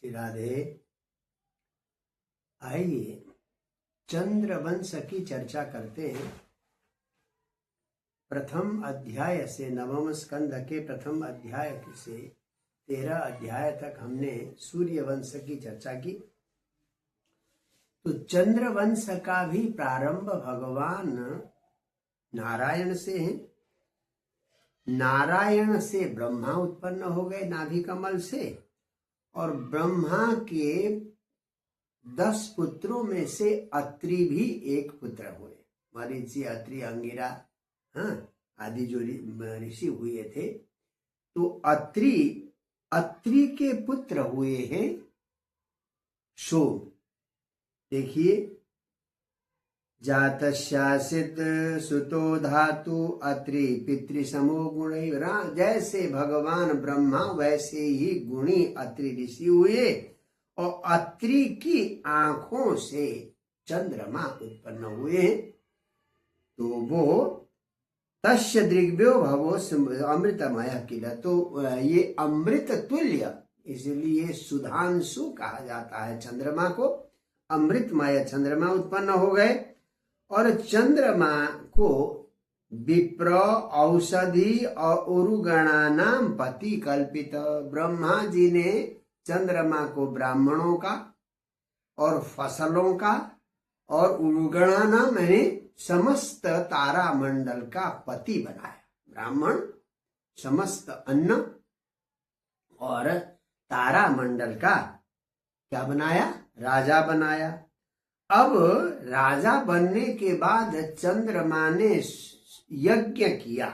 श्री राधे। आइए चंद्रवंश की चर्चा करते हैं। प्रथम अध्याय से नवम स्कंद के प्रथम अध्याय से 13 अध्याय तक हमने सूर्यवंश की चर्चा की। तो चंद्रवंश का भी प्रारंभ भगवान नारायण से है। नारायण से ब्रह्मा उत्पन्न हो गए नाभि कमल से, और ब्रह्मा के 10 पुत्रों में से अत्रि भी एक पुत्र हुए। मरीचि, अत्रि, अंगिरा आदि जो ऋषि हुए थे, तो अत्रि के पुत्र हुए हैं सोम। देखिए, जातस्यासित सुतो धातु अत्रि पितृसमो गुण। जैसे भगवान ब्रह्मा वैसे ही गुणी अत्रि ऋषि हुए, और अत्रि की आंखों से चंद्रमा उत्पन्न हुए। तो वो तस्य दृग्भ्यो भवो अमृतमय किल। तो ये अमृत तुल्य, इसलिए सुधांशु कहा जाता है चंद्रमा को। अमृतमय चंद्रमा उत्पन्न हो गए, और चंद्रमा को विप्र, औषधि और उरुगणानाम पति कल्पित। ब्रह्मा जी ने चंद्रमा को ब्राह्मणों का और फसलों का और उरुगणानाम यानी समस्त तारा मंडल का पति बनाया। ब्राह्मण, समस्त अन्न और तारा मंडल का क्या बनाया? राजा बनाया। अब राजा बनने के बाद चंद्रमा ने यज्ञ किया,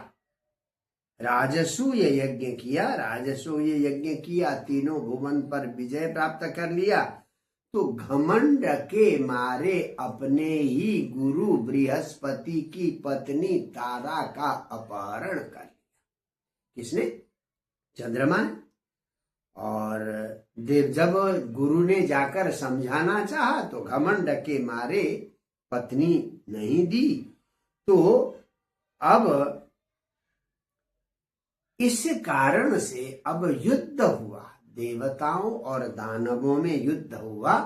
राजसूय यज्ञ किया। राजसूय यज्ञ किया, तीनों भुवन पर विजय प्राप्त कर लिया। तो घमंड के मारे अपने ही गुरु बृहस्पति की पत्नी तारा का अपहरण कर लिया। किसने? चंद्रमा ने। और जब गुरु ने जाकर समझाना चाहा तो घमंड के मारे पत्नी नहीं दी। तो अब इस कारण से अब युद्ध हुआ, देवताओं और दानवों में युद्ध हुआ।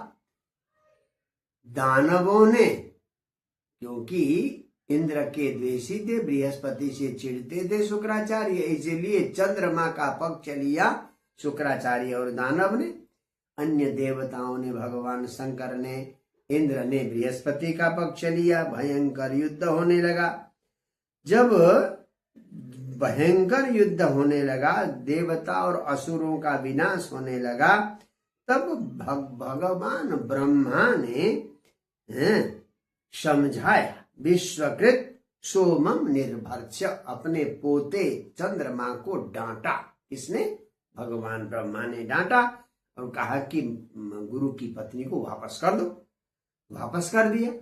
दानवों ने, क्योंकि इंद्र के द्वेषी थे, बृहस्पति से चिढ़ते थे शुक्राचार्य, इसलिए चंद्रमा का पक्ष लिया शुक्राचार्य और दानव ने। अन्य देवताओं ने, भगवान शंकर ने, इंद्र ने बृहस्पति का पक्ष लिया। भयंकर युद्ध होने लगा। जब भयंकर युद्ध होने लगा, देवता और असुरों का विनाश होने लगा, तब भगवान ब्रह्मा ने समझाया, विश्वकृत सोमम निर्भर्च्य, अपने पोते चंद्रमा को डांटा। किसने? भगवान ब्रह्मा ने डांटा और कहा कि गुरु की पत्नी को वापस कर दो। वापस कर दिया।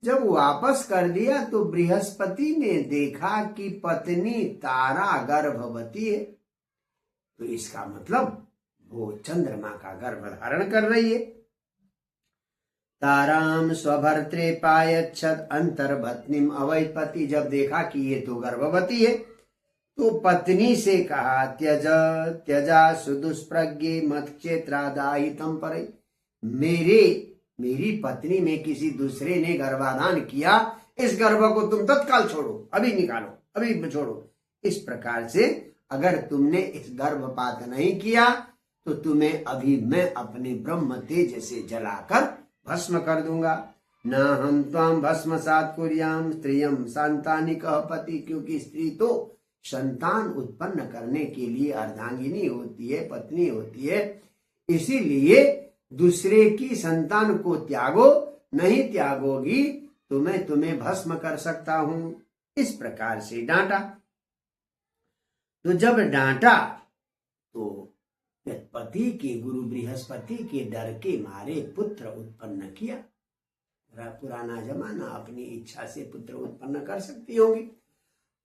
जब वापस कर दिया तो बृहस्पति ने देखा कि पत्नी तारा गर्भवती है। तो इसका मतलब वो चंद्रमा का गर्भ धारण कर रही है। ताराम स्वभर्त्रे पायच्छत अंतर्भत्निम अवैपति। जब देखा कि ये तो गर्भवती है, तो पत्नी से कहा, त्यजा सुदुष्प्रज्ञे मत क्षेत्रादाहितम परै। मेरी पत्नी में किसी दूसरे ने गर्भाधान किया, इस गर्भ को तुम तत्काल छोड़ो, अभी निकालो, अभी छोड़ो। इस प्रकार से अगर तुमने इस गर्भपात नहीं किया तो तुम्हें अभी मैं अपने ब्रह्म तेज से जलाकर भस्म कर दूंगा। न हम त्वाम भस्मसात् कुर्याम स्त्रियम संतानिकः पति। क्योंकि स्त्री तो संतान उत्पन्न करने के लिए अर्धांगिनी होती है, पत्नी होती है। इसीलिए दूसरे की संतान को त्यागो, नहीं त्यागोगी तो मैं तुम्हें भस्म कर सकता हूं। इस प्रकार से डांटा। तो जब डांटा तो पति के गुरु बृहस्पति के डर के मारे पुत्र उत्पन्न किया। पुराना जमाना, अपनी इच्छा से पुत्र उत्पन्न कर सकती होगी।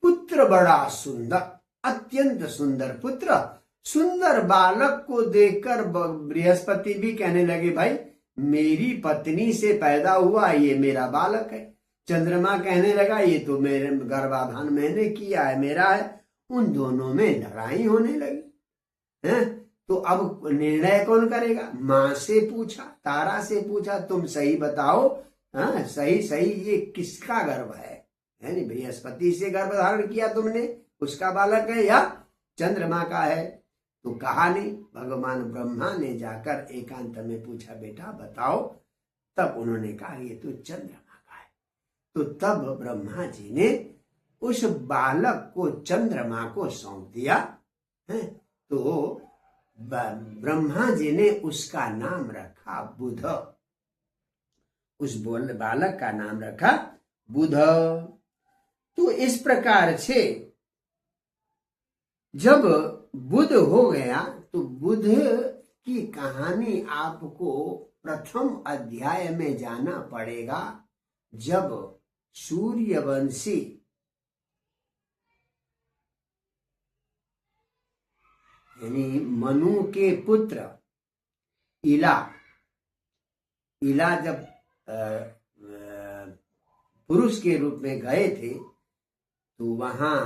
पुत्र बड़ा सुंदर, अत्यंत सुंदर पुत्र। सुंदर बालक को देखकर बृहस्पति भी कहने लगे, भाई मेरी पत्नी से पैदा हुआ ये मेरा बालक है। चंद्रमा कहने लगा, ये तो मेरे गर्भाधान मैंने किया है, मेरा है। उन दोनों में लड़ाई होने लगी है। तो अब निर्णय कौन करेगा? माँ से पूछा, तारा से पूछा, तुम सही बताओ, हाँ सही सही ये किसका गर्भ है नहीं, बृहस्पति से गर्भ धारण किया तुमने, उसका बालक है या चंद्रमा का है? तो कहा नहीं। भगवान ब्रह्मा ने जाकर एकांत में पूछा, बेटा बताओ। तब उन्होंने कहा ये तो चंद्रमा का है। तो तब ब्रह्मा जी ने उस बालक को चंद्रमा को सौंप दिया है। तो ब्रह्मा जी ने उसका नाम रखा बुध, उस बालक का नाम रखा बुध। तो इस प्रकार से जब बुध हो गया तो बुध की कहानी आपको प्रथम अध्याय में जाना पड़ेगा, जब सूर्यवंशी यानी मनु के पुत्र इला जब पुरुष के रूप में गए थे तो वहां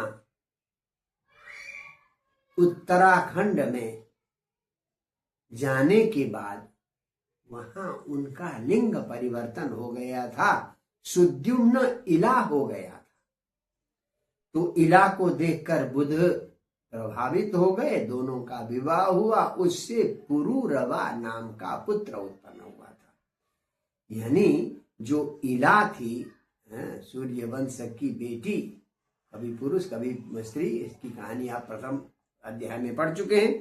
उत्तराखंड में जाने के बाद वहां उनका लिंग परिवर्तन हो गया था, सुद्युम्न इला हो गया था। तो इला को देखकर बुध प्रभावित हो गए, दोनों का विवाह हुआ, उससे पुरुरवा नाम का पुत्र उत्पन्न हुआ था। यानी जो इला थी सूर्यवंश की बेटी, कभी पुरुष कभी स्त्री, इसकी कहानी आप प्रथम अध्याय में पढ़ चुके हैं।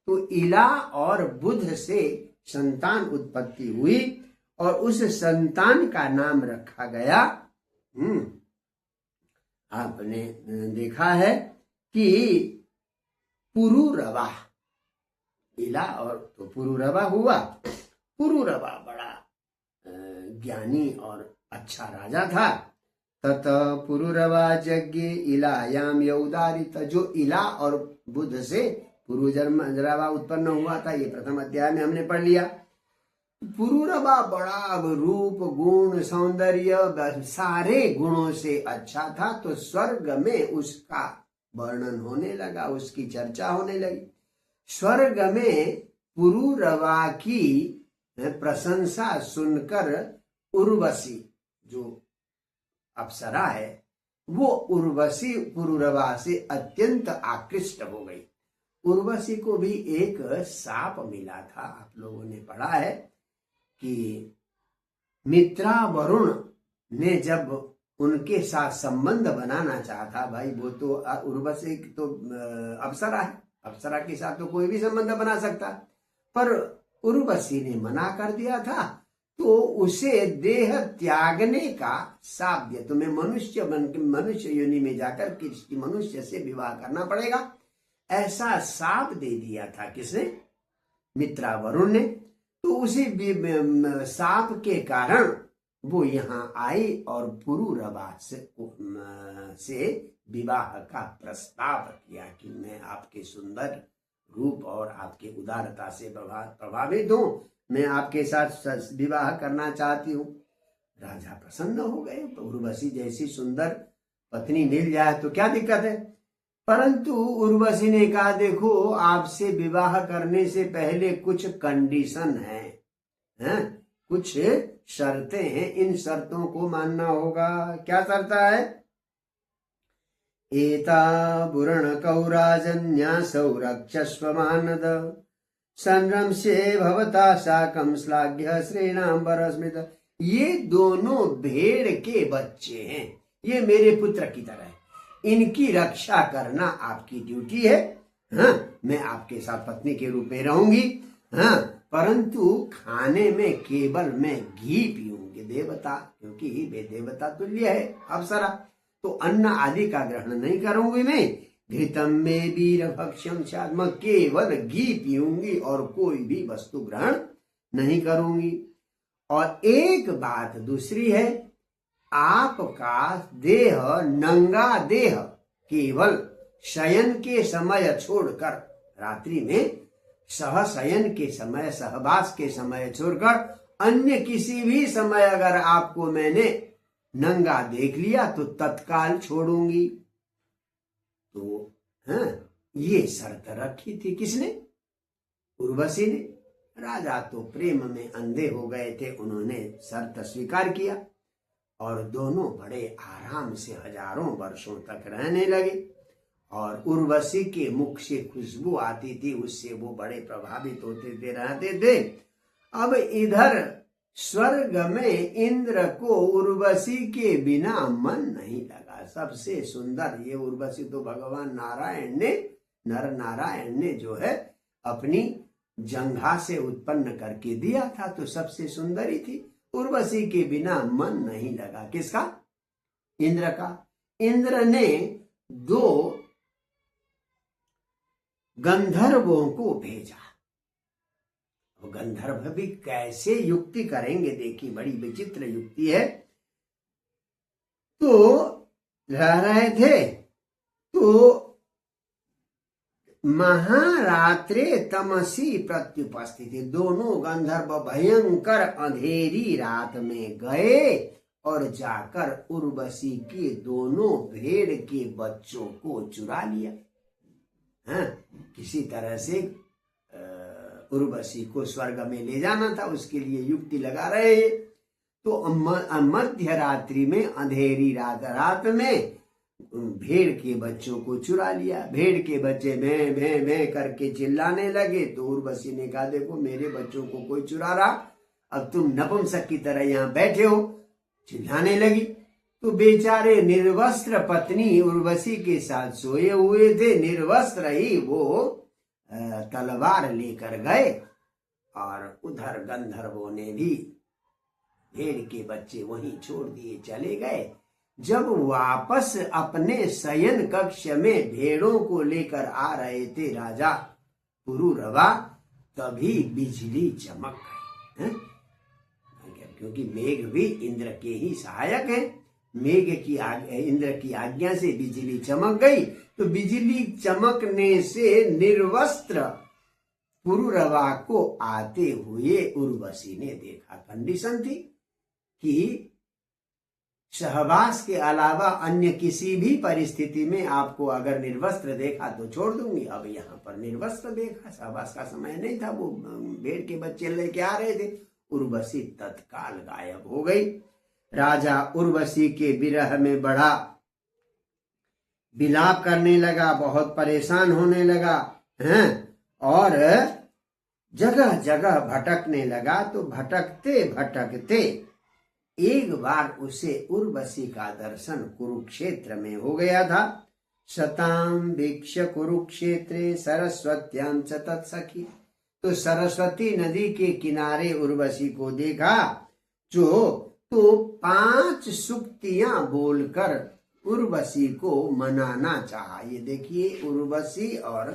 तो इला और बुध से संतान उत्पत्ति हुई और उस संतान का नाम रखा गया, आपने देखा है कि पुरुरवा। इला और तो पुरुरवा हुआ। पुरुरवा बड़ा ज्ञानी और अच्छा राजा था। तत पुरुरवा यज्ञ इलायाम यौदारित। जो इला और बुध से पुरुरवा उत्पन्न हुआ था, ये प्रथम अध्याय में हमने पढ़ लिया। पुरुरवा बड़ा रूप गुण सौंदर्य सारे गुणों से अच्छा था। तो स्वर्ग में उसका वर्णन होने लगा, उसकी चर्चा होने लगी। स्वर्ग में पुरुरवा की प्रशंसा सुनकर उर्वशी जो अप्सरा है, वो उर्वशी पुरुरवा से अत्यंत आकृष्ट हो गई। उर्वशी को भी एक साप मिला था, आप लोगों ने पढ़ा है कि मित्रा वरुण ने जब उनके साथ संबंध बनाना चाहता, भाई वो तो उर्वशी तो अप्सरा है, अप्सरा के साथ तो कोई भी संबंध बना सकता, पर उर्वशी ने मना कर दिया था। तो उसे देह त्यागने का शाप दिया, तुम्हें मनुष्य बन के मनुष्य योनि में जाकर किसी मनुष्य से विवाह करना पड़ेगा, ऐसा शाप दे दिया था। किसने? मित्रा वरुण ने। तो उसी शाप के कारण वो यहाँ आई और पुरुरवा से विवाह का प्रस्ताव किया कि मैं आपके सुंदर रूप और आपके उदारता से प्रभावित हूँ, मैं आपके साथ विवाह करना चाहती हूँ। राजा प्रसन्न हो गए, उर्वशी जैसी सुंदर पत्नी मिल जाए तो क्या दिक्कत है। परंतु उर्वशी ने कहा, देखो आपसे विवाह करने से पहले कुछ कंडीशन है, कुछ शर्तें हैं, इन शर्तों को मानना होगा। क्या शर्त है? एता बुरण कौराजन्या सौरक्षस्व मानद संरम्स्ये भवता साकं श्लाघ्य श्रेणांबर स्मृत। ये दोनों भेड़ के बच्चे हैं, ये मेरे पुत्र की तरह है, इनकी रक्षा करना आपकी ड्यूटी है। हाँ, मैं आपके साथ पत्नी के रूप में रहूंगी, हाँ, परंतु खाने में केवल मैं घी पीऊंगी, देवता, क्योंकि वे देवता तुल्य है अप्सरा, तो अन्न आदि का ग्रहण नहीं करूंगी मैं। घृतम में वीर भक्ष्यम शाद, मैं केवल घी पीऊंगी और कोई भी वस्तु ग्रहण नहीं करूंगी। और एक बात दूसरी है, आपका देह नंगा देह केवल शयन के समय छोड़कर, रात्रि में सहशयन के समय, सहवास के समय छोड़कर अन्य किसी भी समय अगर आपको मैंने नंगा देख लिया तो तत्काल छोड़ूंगी। तो हाँ, ये शर्त रखी थी किसने? उर्वशी ने। राजा तो प्रेम में अंधे हो गए थे, उन्होंने शर्त स्वीकार किया और दोनों बड़े आराम से हजारों वर्षों तक रहने लगे। और उर्वशी के मुख से खुशबू आती थी, उससे वो बड़े प्रभावित होते थे, रहते थे। अब इधर स्वर्ग में इंद्र को उर्वशी के बिना मन नहीं लगा। सबसे सुंदर ये उर्वशी तो भगवान नारायण ने, नर नारायण ने जो है अपनी जंघा से उत्पन्न करके दिया था, तो सबसे सुंदरी थी। उर्वशी के बिना मन नहीं लगा। किसका? इंद्र का। इंद्र ने 2 गंधर्वों को भेजा। गंधर्व भी कैसे युक्ति करेंगे, देखिए बड़ी विचित्र युक्ति है। तो रह रहे थे, तो महारात्रे तमसी प्रत्युपस्थिति, दोनों गंधर्व भयंकर अंधेरी रात में गए और जाकर उर्वशी के दोनों भेड़ के बच्चों को चुरा लिया। किसी तरह से उर्वशी को स्वर्ग में ले जाना था, उसके लिए युक्ति लगा रहे हैं। तो मध्य रात्रि में, अंधेरी रात में भेड़ के बच्चों को चुरा लिया। भेड़ के बच्चे भे भे भे करके चिल्लाने लगे। तो उर्वशी ने कहा, देखो मेरे बच्चों को कोई चुरा रहा, अब तुम नपुंसक की तरह यहाँ बैठे हो। चिल्लाने लगी। तो बेचारे निर्वस्त्र पत्नी उर्वशी के साथ सोए हुए थे, निर्वस्त्र ही वो तलवार लेकर गए और उधर गंधर्वों ने भी भेड़ के बच्चे वहीं छोड़ दिए, चले गए। जब वापस अपने शयन कक्ष में भेड़ों को लेकर आ रहे थे राजा पुरुरवा, तभी बिजली चमक गई। क्योंकि मेघ भी इंद्र के ही सहायक है। इंद्र की आज्ञा से बिजली चमक गई। तो बिजली चमकने से निर्वस्त्र पुरुरवा को आते हुए उर्वशी ने देखा। कंडीशन थी कि सहवास के अलावा अन्य किसी भी परिस्थिति में आपको अगर निर्वस्त्र देखा तो छोड़ दूंगी। अब यहाँ पर निर्वस्त्र देखा, सहवास का समय नहीं था, वो भेड़ के बच्चे लेके आ रहे थे। उर्वशी तत्काल गायब हो गई। राजा उर्वशी के विरह में बड़ा विलाप करने लगा, बहुत परेशान होने लगा और जगह जगह भटकने लगा। तो भटकते भटकते एक बार उसे उर्वशी का दर्शन कुरुक्षेत्र में हो गया था। शतां वीक्ष्य कुरुक्षेत्रे सरस्वत्यां च तत्सखी। तो सरस्वती नदी के किनारे उर्वशी को देखा, जो तो 5 सूक्तियां बोलकर उर्वशी को मनाना चाहा। ये देखिए उर्वशी और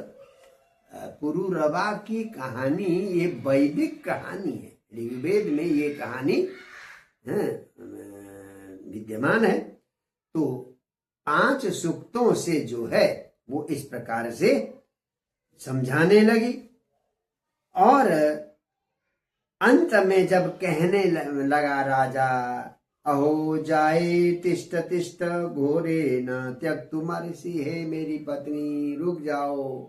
पुरुरवा की कहानी, ये वैदिक कहानी है। ऋग्वेद में ये कहानी विद्यमान है। तो 5 सूक्तों से जो है वो इस प्रकार से समझाने लगी। और अंत में जब कहने लगा राजा, अहो जाए तिष्ठ तिष्ठ घोरे न त्यक्तुमर्षि। हे मेरी पत्नी रुक जाओ,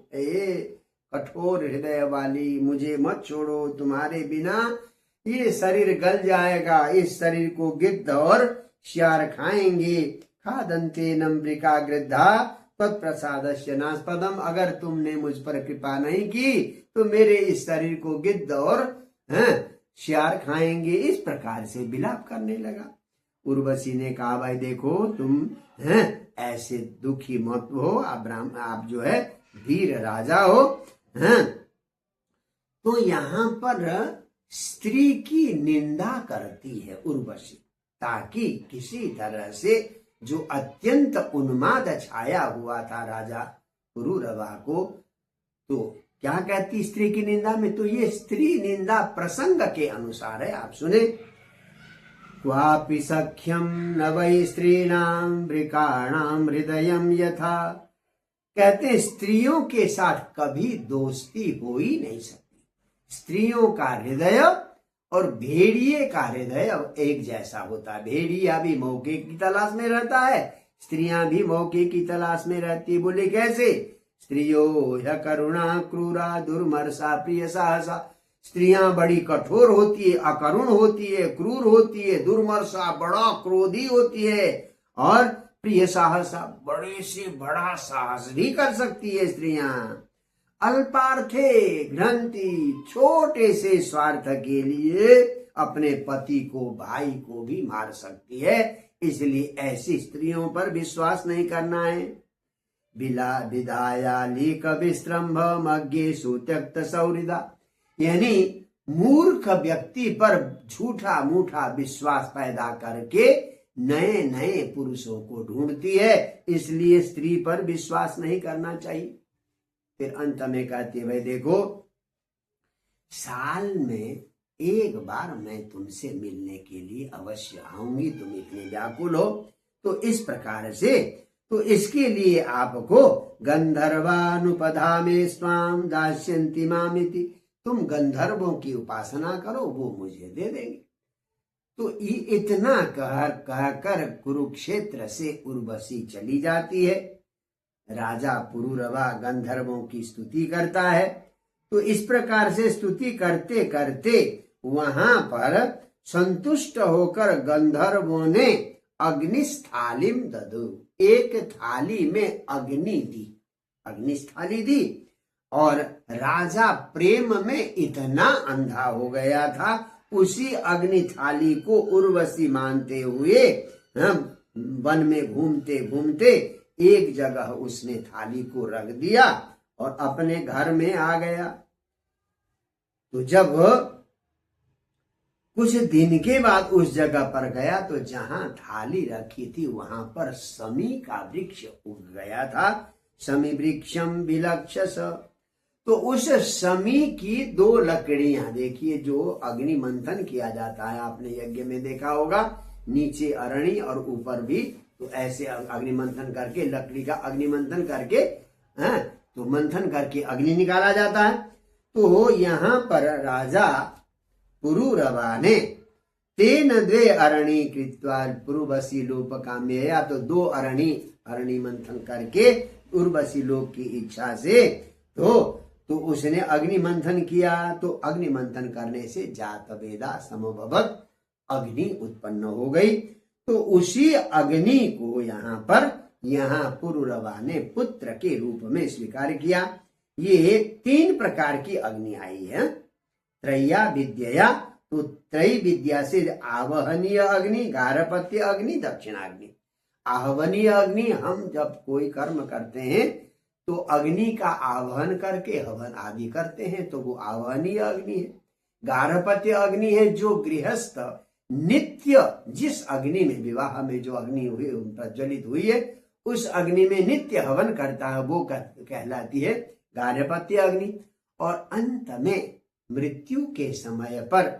कठोर हृदय वाली, मुझे मत छोड़ो, तुम्हारे बिना ये शरीर गल जाएगा। इस शरीर को गिद्ध और श्यार खाएंगे। खादन्ते नम्रिका गृद्धा तत्प्रसादस्य नास्पदम। अगर तुमने मुझ पर कृपा नहीं की तो मेरे इस शरीर को गिद्ध और श्यार खाएंगे। इस प्रकार से विलाप करने लगा। उर्वशी ने कहा, भाई देखो तुम ऐसे दुखी मत हो, आप जो है वीर राजा हो। तो यहाँ पर स्त्री की निंदा करती है उर्वशी, ताकि किसी तरह से जो अत्यंत उन्माद छाया हुआ था राजा पुरुरवा को, तो क्या कहती स्त्री की निंदा में? तो ये स्त्री निंदा प्रसंग के अनुसार है, आप सुने। क्वापि सख्यम न वै स्त्रीणाम वृकाणाम हृदयम यथा। कहते स्त्रियों के साथ कभी दोस्ती हो ही नहीं सकती। स्त्रियों का हृदय और भेड़िए का हृदय एक जैसा होता है। भेड़िया भी मौके की तलाश में रहता है, स्त्रियां भी मौके की तलाश में रहती। बोले कैसे? स्त्रियो ह्य करुणा क्रूरा दुर्मर्षा प्रिय साहसा। स्त्रियां बड़ी कठोर होती है, अकरुण होती है, क्रूर होती है, दुर्मर्षा बड़ा क्रोधी होती है, और प्रिय साहसा बड़े से बड़ा साहस भी कर सकती है स्त्रियां। अल्पार्थे घ्रंति, छोटे से स्वार्थ के लिए अपने पति को, भाई को भी मार सकती है। इसलिए ऐसी स्त्रियों पर विश्वास नहीं करना है। बिला विदाया लीक विस्त्रंभ मज्ञे सुत्यक्त सौहृदा, यानी मूर्ख व्यक्ति पर झूठा मूठा विश्वास पैदा करके नए नए पुरुषों को ढूंढती है। इसलिए स्त्री पर विश्वास नहीं करना चाहिए। फिर अंत में कहती है, भाई देखो, साल में एक बार मैं तुमसे मिलने के लिए अवश्य आऊंगी, तुम इतने व्याकुल हो, तो इस प्रकार से, तो इसके लिए आपको गंधर्वानुपधामे स्वाम दास्यन्ति मामिति, तुम गंधर्वों की उपासना करो, वो मुझे दे देंगे। तो इतना कहकर कुरुक्षेत्र से उर्वशी चली जाती है। राजा पुरुरवा गंधर्वों की स्तुति करता है। तो इस प्रकार से स्तुति करते करते वहां पर संतुष्ट होकर गंधर्वों ने अग्निस्थालिम ददु, एक थाली में अग्नि दी, अग्निस्थाली दी। और राजा प्रेम में इतना अंधा हो गया था, उसी अग्नि थाली को उर्वशी मानते हुए वन में घूमते घूमते एक जगह उसने थाली को रख दिया और अपने घर में आ गया। तो जब कुछ दिन के बाद उस जगह पर गया तो जहां थाली रखी थी वहां पर समी का वृक्ष उग गया था। समी वृक्षम विलक्षस, तो उस समी की दो लकड़ियां, देखिए जो अग्नि मंथन किया जाता है, आपने यज्ञ में देखा होगा, नीचे अरणी और ऊपर भी, तो ऐसे अग्नि मंथन करके, लकड़ी का अग्नि मंथन करके, तो मंथन करके अग्नि निकाला जाता है। तो यहाँ पर राजा पुरुरवा ने तेन द्वे अरणी कृत्वा पुरुवशी लोप काम्यया, तो दो अरणी मंथन करके उर्वशी लोक की इच्छा से तो उसने अग्नि मंथन किया। तो अग्नि मंथन करने से जात वेदा समभवत, अग्नि उत्पन्न हो गई। तो उसी अग्नि को यहाँ पुरुरवा ने पुत्र के रूप में स्वीकार किया। ये 3 प्रकार की अग्नि आई है। त्रैया विद्या, तो त्रय विद्या से आवहनीय अग्नि, गारहपत्य अग्नि, दक्षिणाग्नि। आहवनीय अग्नि, हम जब कोई कर्म करते हैं तो अग्नि का आह्वान करके हवन आदि करते हैं, तो वो आवहनीय अग्नि है। गारहपत्य अग्नि है जो गृहस्थ नित्य, जिस अग्नि में, विवाह में जो अग्नि हुई प्रज्वलित हुई है, उस अग्नि में नित्य हवन करता है, वो कहलाती है गारहपत्य अग्नि। और अंत में मृत्यु के समय पर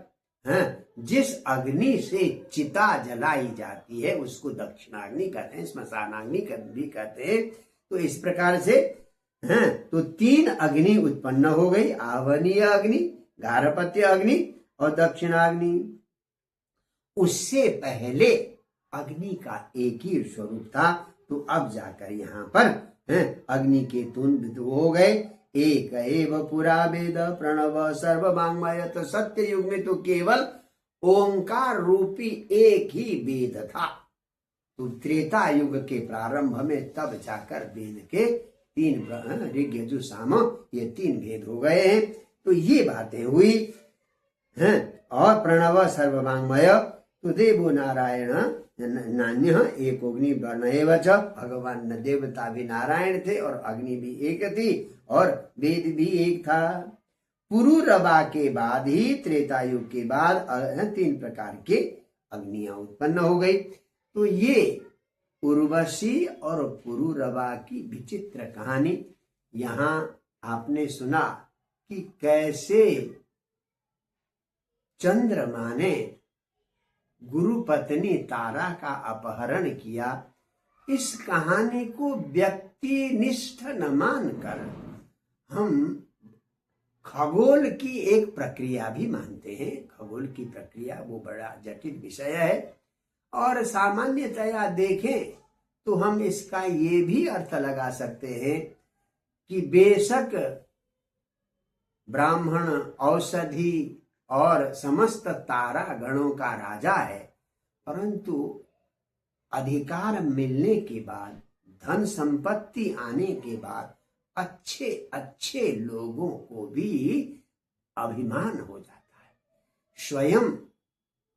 जिस अग्नि से चिता जलाई जाती है उसको दक्षिणाग्नि कहते हैं, स्मशानाग्नि भी कहते हैं। तो इस प्रकार से तो 3 अग्नि उत्पन्न हो गई, आवहनीय अग्नि, गारहपत्य अग्नि और दक्षिणाग्नि। उससे पहले अग्नि का एक ही स्वरूप था। तो अब जाकर यहाँ पर अग्नि के 3 हो गए। एक एव पुरा वेद प्रणव सर्ववाङ्मय, तो सत्य युग में तो केवल ओंकार रूपी एक ही वेद था। तो त्रेता युग के प्रारंभ में तब जाकर वेद के 3 ऋग यजुः साम, ये 3 भेद हो गए हैं। तो ये बातें हुई हैं। और प्रणव सर्ववाङ्मय, तो देवो नारायण नान्य एकोग्नि वर्ण एव च, भगवान देवता भी नारायण थे और अग्नि भी एक थी और वेद भी एक था। पुरुरवा के बाद ही त्रेता युग के बाद 3 प्रकार के अग्नियां उत्पन्न हो गई। तो ये उर्वशी और पुरुरवा की विचित्र कहानी। यहाँ आपने सुना कि कैसे चंद्रमा ने गुरु पत्नी तारा का अपहरण किया। इस कहानी को व्यक्तिनिष्ठ न मानकर हम खगोल की एक प्रक्रिया भी मानते हैं। खगोल की प्रक्रिया वो बड़ा जटिल विषय है और सामान्यतया देखें तो हम इसका ये भी अर्थ लगा सकते हैं कि बेशक ब्राह्मण औषधि और समस्त तारा गणों का राजा है, परंतु अधिकार मिलने के बाद, धन संपत्ति आने के बाद अच्छे अच्छे लोगों को भी अभिमान हो जाता है। स्वयं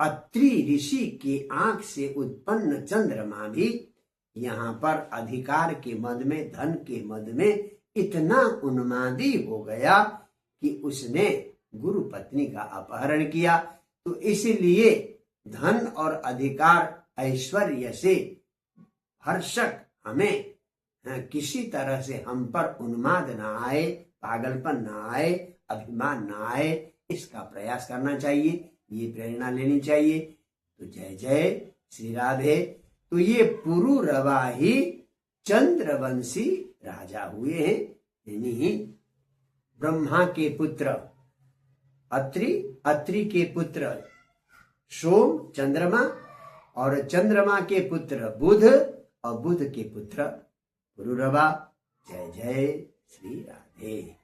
अत्रि ऋषि की आंख से उत्पन्न चंद्रमा भी यहाँ पर अधिकार के मद में, धन के मद में इतना उन्मादी हो गया कि उसने गुरु पत्नी का अपहरण किया। तो इसलिए धन और अधिकार ऐश्वर्य से हर्षक हमें किसी तरह से हम पर उन्माद ना आए, पागलपन ना आए, अभिमान ना आए, इसका प्रयास करना चाहिए, ये प्रेरणा लेनी चाहिए। तो जय जय श्री राधे। तो ये पुरुरवा ही चंद्रवंशी राजा हुए हैं, यानी ब्रह्मा के पुत्र अत्रि, अत्रि के पुत्र सोम चंद्रमा, और चंद्रमा के पुत्र बुध, और बुध के पुत्र पुरुरवा। जय जय श्री राधे।